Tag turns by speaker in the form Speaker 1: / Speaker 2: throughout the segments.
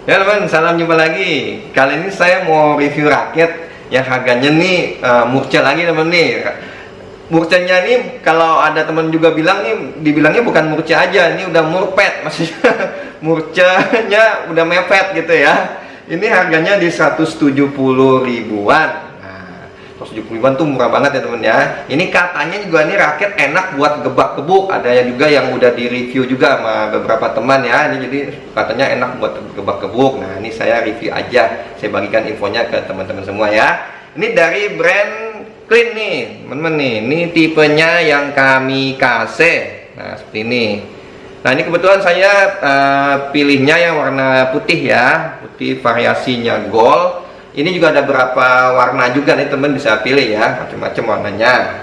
Speaker 1: Ya teman, salam jumpa lagi. Kali ini saya mau review raket yang harganya nih murca lagi teman nih. Murcanya nih kalau ada teman juga bilang nih, dibilangnya bukan murca aja, ini udah murpet, maksudnya murcanya udah mepet gitu ya. Ini harganya di 170 ribuan. 170 ribuan tuh murah banget ya temen ya. Ini katanya juga ini raket enak buat gebak-gebuk. Ada yang juga yang udah di review juga sama beberapa teman ya. Ini jadi katanya enak buat gebak-gebuk. Nah ini saya review aja, saya bagikan infonya ke teman-teman semua ya. Ini dari brand Clean nih temen-temen nih. Ini tipenya yang kamikaze. Nah seperti ini. Nah ini kebetulan saya pilihnya yang warna putih ya, putih variasinya gold. Ini juga ada beberapa warna juga nih teman, bisa pilih ya, macam-macam warnanya.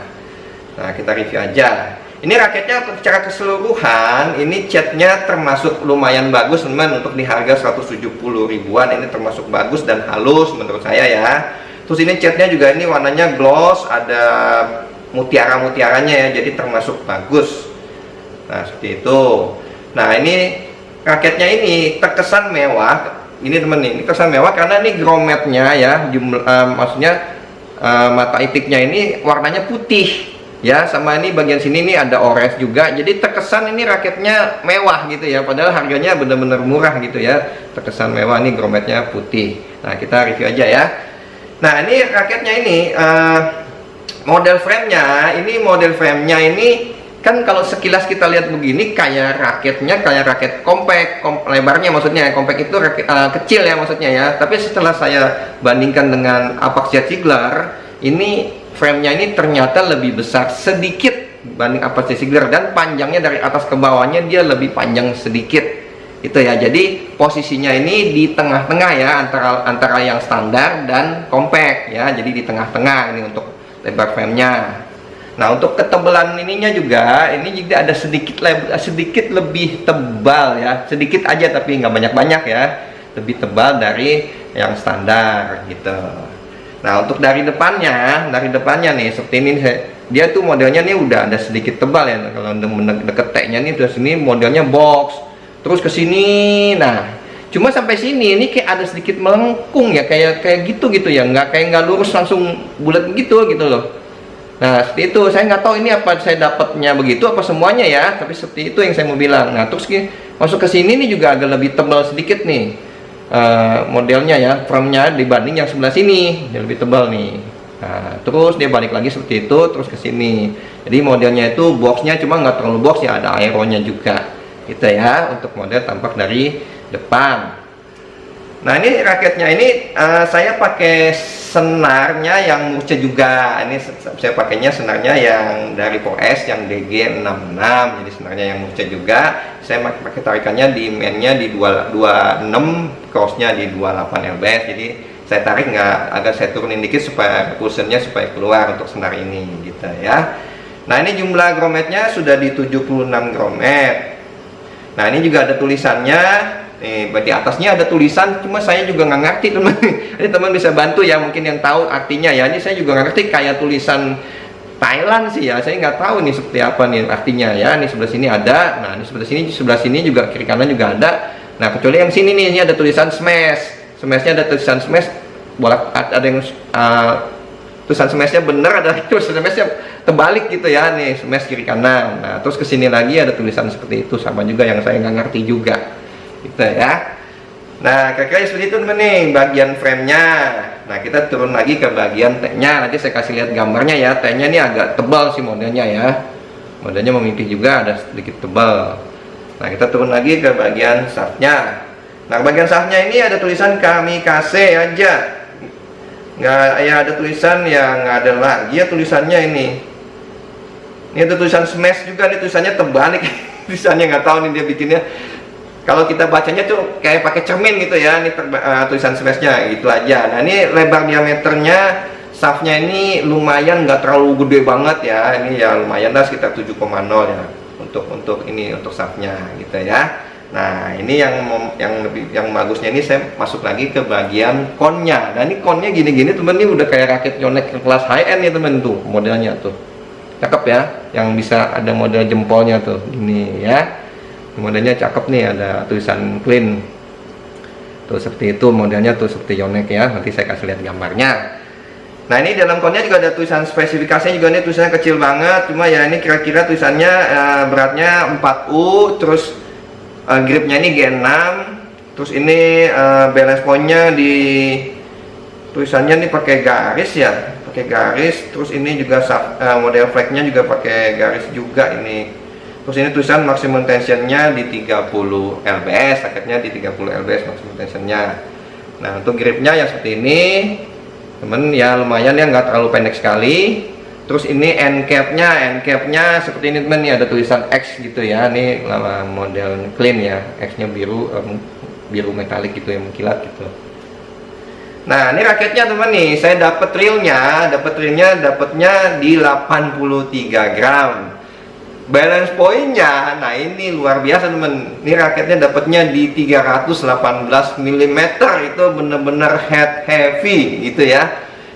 Speaker 1: Nah kita review aja. Ini raketnya secara keseluruhan ini catnya termasuk lumayan bagus teman, untuk di harga 170 ribuan ini termasuk bagus dan halus menurut saya ya. Terus ini catnya juga ini warnanya gloss, ada mutiara-mutiaranya ya, jadi termasuk bagus. Nah seperti itu. Nah ini raketnya ini terkesan mewah. Ini temen nih, ini kesan mewah karena ini grommetnya ya, maksudnya mata itiknya ini warnanya putih ya, sama ini bagian sini nih ada orange juga, jadi terkesan ini raketnya mewah gitu ya, padahal harganya bener-bener murah gitu ya, terkesan mewah. Nih grommetnya putih. Nah kita review aja ya. Nah ini raketnya ini model framenya ini kan kalau sekilas kita lihat begini kayak raketnya kayak raket compact, lebarnya maksudnya compact itu kecil ya maksudnya ya. Tapi setelah saya bandingkan dengan Apache Ziegler, ini framenya ini ternyata lebih besar sedikit banding Apache Ziegler, dan panjangnya dari atas ke bawahnya dia lebih panjang sedikit itu ya. Jadi posisinya ini di tengah-tengah ya, antara yang standar dan compact ya. Jadi di tengah-tengah ini untuk lebar framenya. Nah untuk ketebalan ininya juga, ini juga ada sedikit lebih tebal ya, sedikit aja tapi nggak banyak-banyak ya, lebih tebal dari yang standar gitu. Nah untuk dari depannya nih seperti ini, dia tuh modelnya nih udah ada sedikit tebal ya. Kalau deket T-nya nih udah sini modelnya box, terus ke sini. Nah cuma sampai sini ini kayak ada sedikit melengkung ya, kayak gitu ya, nggak lurus langsung bulat gitu loh. Nah seperti itu, saya nggak tahu ini apa saya dapatnya begitu apa semuanya ya, tapi seperti itu yang saya mau bilang. Nah terus masuk ke sini nih juga agak lebih tebal sedikit nih modelnya ya, framenya dibanding yang sebelah sini dia lebih tebal nih. Nah terus dia balik lagi seperti itu, terus ke sini. Jadi modelnya itu boxnya cuma nggak terlalu box ya, ada aeronya juga gitu ya, untuk model tampak dari depan. Nah ini raketnya ini saya pakai senarnya yang murca juga. Ini saya pakainya senarnya yang dari POS yang DG66, jadi senarnya yang murca juga. Saya pakai tarikannya di mainnya di 26, crossnya di 28 lbs. Jadi saya tarik agak saya turunin dikit supaya kusennya supaya keluar untuk senar ini gitu ya. Nah ini jumlah grommetnya sudah di 76 grommet. Nah ini juga ada tulisannya. Nih, di atasnya ada tulisan, cuma saya juga nggak ngerti teman. Ini teman bisa bantu ya, mungkin yang tahu artinya ya. Ini saya juga nggak ngerti, kayak tulisan Thailand sih ya. Saya nggak tahu nih seperti apa nih artinya ya. Ini sebelah sini ada, nah ini sebelah sini juga, kiri kanan juga ada. Nah kecuali yang sini nih, ini ada tulisan smash. Smashnya ada tulisan smash. Ada yang tulisan smashnya bener, ada tulisan smashnya terbalik gitu ya. Nih smash kiri kanan. Nah terus kesini lagi ada tulisan seperti itu, sama juga yang saya nggak ngerti juga gitu ya. Nah kira-kira seperti itu temen nih bagian framenya. Nah kita turun lagi ke bagian T-nya, nanti saya kasih lihat gambarnya ya. T-nya ini agak tebal sih modelnya ya, modelnya memipih juga, ada sedikit tebal. Nah kita turun lagi ke bagian shaftnya. Nah bagian shaftnya ini ada tulisan kamikaze aja, nggak ya, ada tulisan yang nggak ada lagi ya tulisannya ini. Ini ada tulisan smash juga, nih tulisannya terbalik. Tulisannya nggak tahu nih dia bikinnya. Kalau kita bacanya tuh kayak pakai cermin gitu ya, ini tulisan smashnya gitu aja. Nah ini lebar diameternya shaftnya ini lumayan, nggak terlalu gede banget ya. Ini ya lumayan lah, sekitar 7,0 ya untuk shaftnya gitu ya. Nah ini yang bagusnya ini saya masuk lagi ke bagian konnya. Nah ini konnya gini-gini temen, ini udah kayak rakit yonek kelas high end ya temen, tuh modelnya tuh cakep ya, yang bisa ada model jempolnya tuh gini ya. Modelnya cakep nih, ada tulisan Clean. Tuh seperti itu modelnya tuh, seperti Yonex ya. Nanti saya kasih lihat gambarnya. Nah ini dalam konnya juga ada tulisan spesifikasinya juga, ini tulisannya kecil banget, cuma ya ini kira-kira tulisannya beratnya 4U, terus gripnya ini G6, terus ini balance point-nya di tulisannya ini pakai garis ya, pakai garis, terus ini juga model flagnya juga pakai garis juga ini. Terus ini tulisan maximum tensionnya di 30 lbs, sakitnya di 30 lbs maximum tensionnya. Nah untuk gripnya yang seperti ini temen ya, lumayan ya, nggak terlalu pendek sekali. Terus ini end capnya seperti ini temen, nih ada tulisan X gitu ya, ini model clean ya, X nya biru metalik gitu yang mengkilat gitu. Nah ini raketnya temen nih, saya dapat reelnya dapatnya di 83 gram. Balance point-nya, nah ini luar biasa temen, ini raketnya dapatnya di 318 mm, itu bener-bener head heavy gitu ya.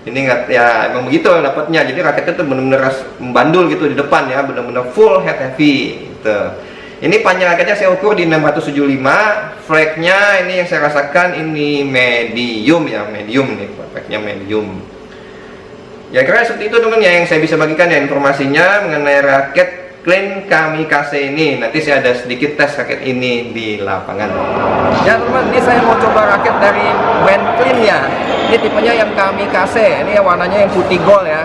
Speaker 1: Ini nggak ya, emang begitu dapatnya, jadi raketnya tuh bener-bener membandul gitu di depan ya, bener-bener full head heavy gitu. Ini panjang raketnya saya ukur di 675, flagnya ini yang saya rasakan ini medium ya, medium nih, flagnya medium. Ya kira seperti itu temen ya yang saya bisa bagikan ya informasinya mengenai raket clean Kamikaze ini. Nanti saya ada sedikit tes raket ini di lapangan. Ya teman, ini saya mau coba raket dari brand clean ya. Ini tipenya yang Kamikaze, ini warnanya yang putih gold ya.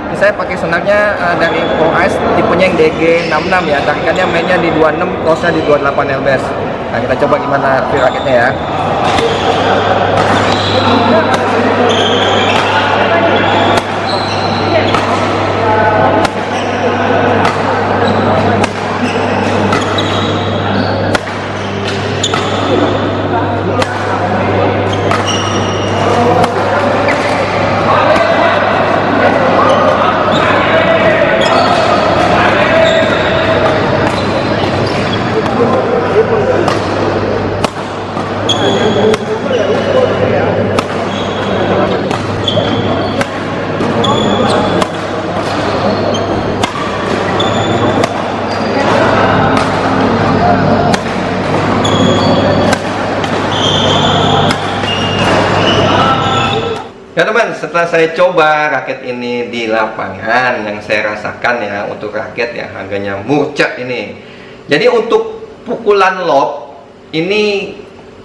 Speaker 1: Ini saya pakai senarnya dari ProIce, tipenya yang DG66 ya. Tarikannya mainnya di 26, close-nya di 28 lbs. Nah kita coba gimana feel raketnya ya. Ya teman, setelah saya coba raket ini di lapangan, yang saya rasakan ya untuk raket ya harganya murah ini. Jadi untuk pukulan lob ini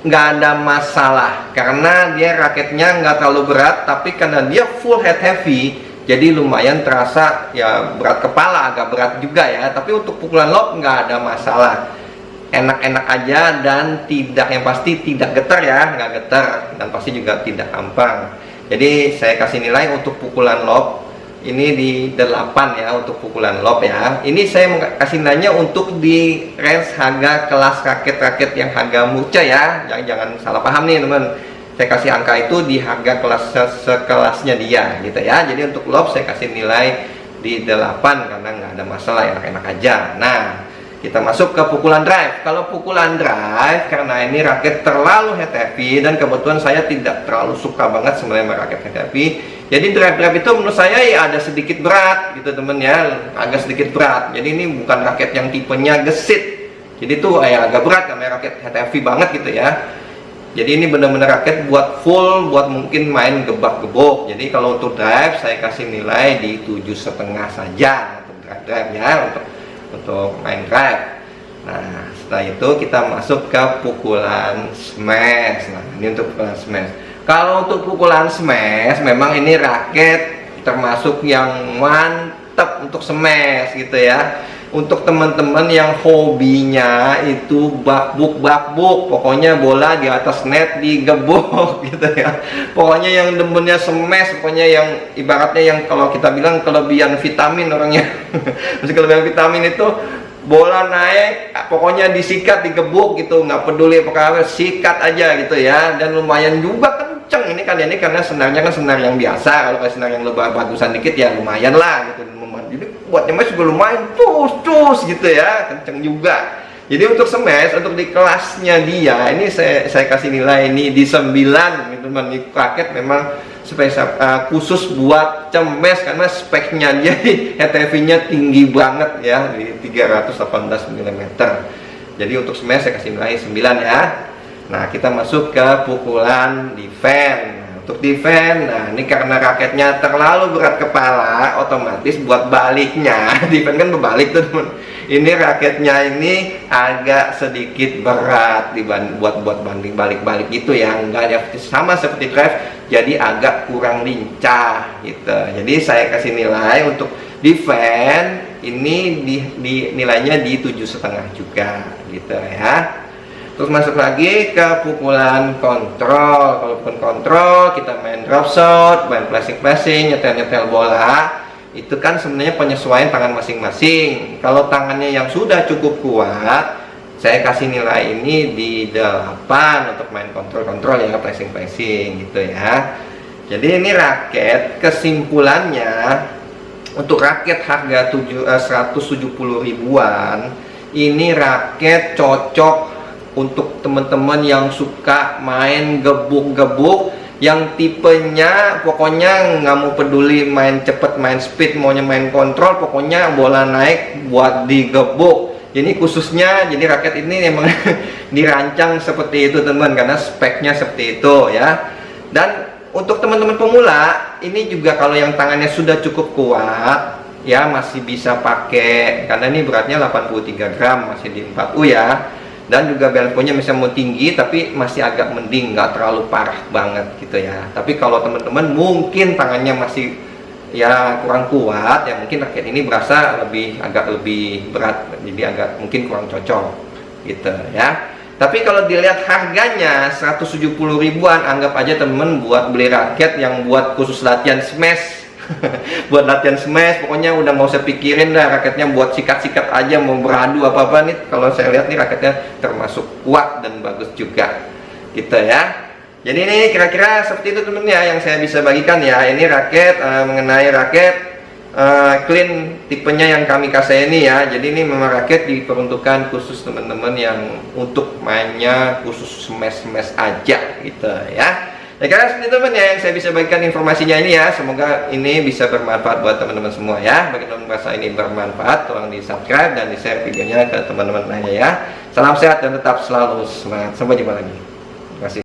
Speaker 1: nggak ada masalah karena dia raketnya nggak terlalu berat, tapi karena dia full head heavy, jadi lumayan terasa ya berat kepala, agak berat juga ya. Tapi untuk pukulan lob nggak ada masalah, enak-enak aja dan yang pasti tidak getar ya, nggak getar dan pasti juga tidak hampang. Jadi saya kasih nilai untuk pukulan lob ini di 8 ya untuk pukulan lob ya. Ini saya kasih nilainya untuk di range harga kelas raket-raket yang harga murah ya. Jangan salah paham nih teman. Saya kasih angka itu di harga kelas sekelasnya dia gitu ya. Jadi untuk lob saya kasih nilai di 8 karena nggak ada masalah, enak-enak aja. Nah kita masuk ke pukulan drive. Kalau pukulan drive, karena ini raket terlalu head heavy dan kebetulan saya tidak terlalu suka banget sebenarnya sama raket head heavy. Jadi drive itu menurut saya ya ada sedikit berat gitu temen ya, agak sedikit berat. Jadi ini bukan raket yang tipenya gesit. Jadi tuh ya agak berat karena raket head heavy banget gitu ya. Jadi ini benar-benar raket buat full, buat mungkin main gebak-gebok. Jadi kalau untuk drive saya kasih nilai di 7,5 saja untuk drive ya, untuk main drive. Nah setelah itu kita masuk ke pukulan smash. Nah ini untuk pukulan smash. Kalau untuk pukulan smash memang ini raket termasuk yang mantap untuk smash gitu ya. Untuk teman-teman yang hobinya itu bakbuk, pokoknya bola di atas net digebuk gitu ya. Pokoknya yang demennya smash, pokoknya yang ibaratnya yang kalau kita bilang kelebihan vitamin orangnya. Masih kelebihan vitamin itu bola naik, pokoknya disikat, digebuk gitu, nggak peduli apakah sikat aja gitu ya. Dan lumayan juga kenceng ini kan, ini karena senarnya kan senar yang biasa. Kalau kayak senar yang lebih bagusan dikit ya lumayan lah gitu. Jadi buat smash juga lumayan cus gitu ya, kenceng juga. Jadi untuk smash, untuk di kelasnya dia ini saya kasih nilai ini di 9 gitu teman. Ini raket memang spesial khusus buat smash karena speknya dia head heavy-nya tinggi banget ya, di 318 mm. Jadi untuk smash saya kasih nilai 9 ya. Nah, kita masuk ke pukulan defense. Untuk defense, nah ini karena raketnya terlalu berat kepala, otomatis buat baliknya, defense kan berbalik tuh teman. Ini raketnya ini agak sedikit berat buat banding balik-balik gitu ya, enggak ya, sama seperti drive, jadi agak kurang lincah gitu. Jadi saya kasih nilai untuk defense ini nilainya di 7,5 juga gitu ya. Terus masuk lagi ke pukulan kontrol. Kalau pukulan kontrol, kita main drop shot, main flashing, nyetel bola. Itu kan sebenarnya penyesuaian tangan masing-masing. Kalau tangannya yang sudah cukup kuat, saya kasih nilai ini di 8 untuk main kontrol ya, flashing gitu ya. Jadi ini raket, kesimpulannya untuk raket harga 170 ribuan, ini raket cocok untuk teman-teman yang suka main gebuk-gebuk, yang tipenya pokoknya nggak mau peduli main cepet, main speed, maunya main kontrol, pokoknya bola naik buat digebuk. Ini khususnya, jadi raket ini memang dirancang seperti itu teman, karena speknya seperti itu ya. Dan untuk teman-teman pemula, ini juga kalau yang tangannya sudah cukup kuat ya, masih bisa pakai, karena ini beratnya 83 gram, masih di 4U ya. Dan juga balance point-nya bisa mau tinggi, tapi masih agak mending, nggak terlalu parah banget gitu ya. Tapi kalau teman-teman mungkin tangannya masih ya kurang kuat, ya mungkin raket ini berasa agak lebih berat, jadi agak mungkin kurang cocok gitu ya. Tapi kalau dilihat harganya 170 ribuan, anggap aja teman buat beli raket yang buat khusus latihan smash. Buat latihan smash, pokoknya udah nggak usah pikirin dah, raketnya buat sikat-sikat aja, mau beradu apa-apa nih. Kalau saya lihat nih raketnya termasuk kuat dan bagus juga gitu ya. Jadi ini kira-kira seperti itu temen ya yang saya bisa bagikan ya. Ini raket mengenai raket clean tipenya yang kami kasih ini ya. Jadi ini memang raket diperuntukkan khusus teman-teman yang untuk mainnya khusus smash aja gitu ya. Ya karena seperti itu teman ya yang saya bisa bagikan informasinya ini ya. Semoga ini bisa bermanfaat buat teman-teman semua ya. Bagi teman-teman merasa ini bermanfaat, tolong di subscribe dan di share videonya ke teman-teman lainnya ya. Salam sehat dan tetap selalu semangat. Sampai jumpa lagi. Terima kasih.